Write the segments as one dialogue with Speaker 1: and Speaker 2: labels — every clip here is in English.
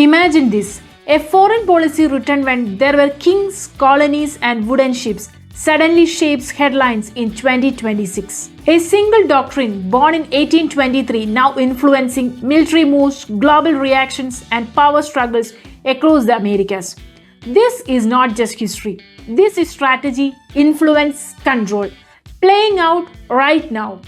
Speaker 1: Imagine this, a foreign policy written when there were kings, colonies, and wooden ships suddenly shapes headlines in 2026. A single doctrine born in 1823 now influencing military moves, global reactions, and power struggles across the Americas. This is not just history. This is strategy, influence, control, playing out right now.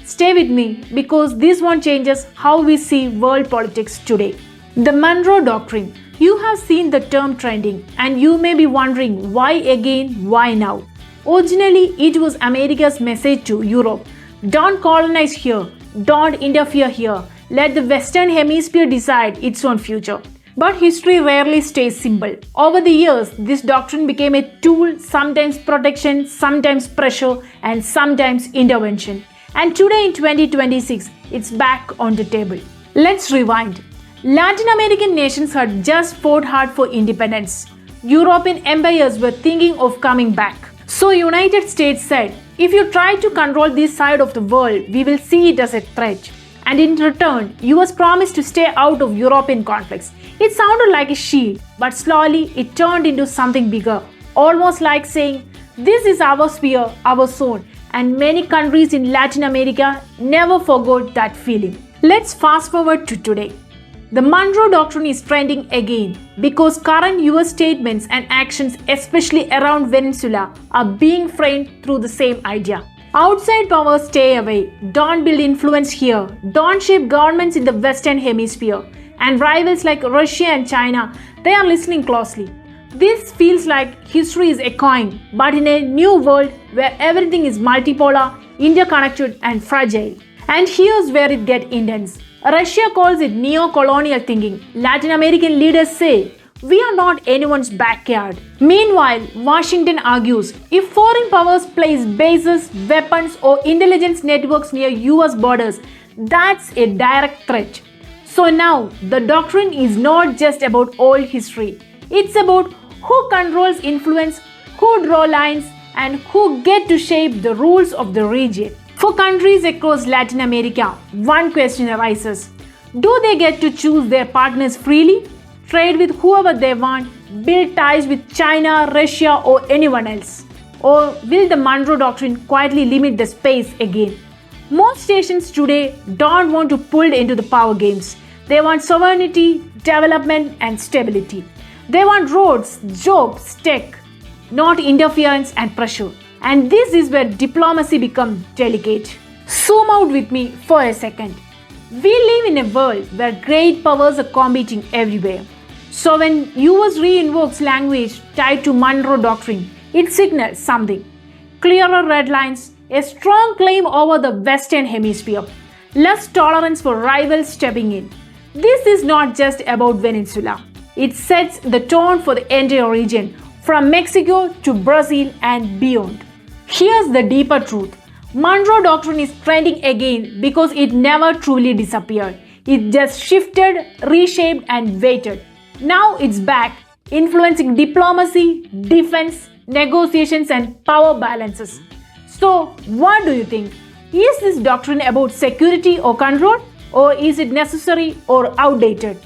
Speaker 1: Stay with me because this one changes how we see world politics today. The Monroe Doctrine. You have seen the term trending and you may be wondering why again, why now? Originally, it was America's message to Europe. Don't colonize here, don't interfere here, let the Western Hemisphere decide its own future. But history rarely stays simple. Over the years, this doctrine became a tool, sometimes protection, sometimes pressure, and sometimes intervention. And today in 2026, it's back on the table. Let's rewind. Latin American nations had just fought hard for independence. European empires were thinking of coming back. So United States said, if you try to control this side of the world, we will see it as a threat. And in return, US promised to stay out of European conflicts. It sounded like a shield, but slowly it turned into something bigger, almost like saying, this is our sphere, our zone, and many countries in Latin America never forgot that feeling. Let's fast forward to today. The Monroe Doctrine is trending again because current US statements and actions, especially around Venezuela, are being framed through the same idea. Outside powers stay away, don't build influence here, don't shape governments in the Western Hemisphere, and rivals like Russia and China, they are listening closely. This feels like history is echoing, but in a new world where everything is multipolar, interconnected, and fragile. And here's where it gets intense. Russia calls it neo-colonial thinking. Latin American leaders say, we are not anyone's backyard. Meanwhile, Washington argues, if foreign powers place bases, weapons, or intelligence networks near US borders, that's a direct threat. So now, the doctrine is not just about old history. It's about who controls influence, who draw lines, and who get to shape the rules of the region. For countries across Latin America, one question arises. Do they get to choose their partners freely, trade with whoever they want, build ties with China, Russia, or anyone else? Or will the Monroe Doctrine quietly limit the space again? Most nations today don't want to pull into the power games. They want sovereignty, development, and stability. They want roads, jobs, tech, not interference and pressure. And this is where diplomacy becomes delicate. Zoom out with me for a second. We live in a world where great powers are competing everywhere. So when US reinvokes language tied to Monroe Doctrine, it signals something. Clearer red lines, a strong claim over the Western Hemisphere, less tolerance for rivals stepping in. This is not just about Venezuela. It sets the tone for the entire region, from Mexico to Brazil and beyond. Here's the deeper truth. Monroe Doctrine is trending again because it never truly disappeared. It just shifted, reshaped, and waited. Now it's back, influencing diplomacy, defense, negotiations, and power balances. So, what do you think? Is this doctrine about security or control? Or is it necessary or outdated?